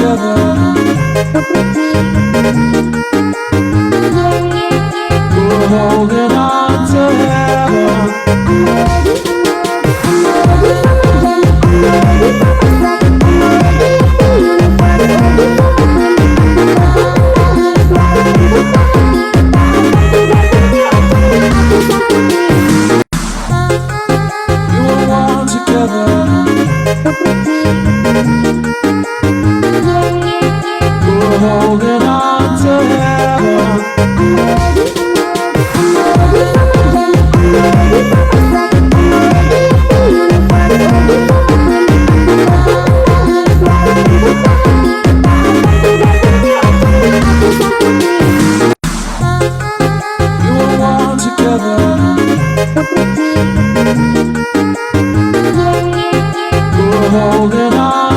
together. We're holding on to heaven. You were one together. We're holding on to heaven. You were one together. We're holding on.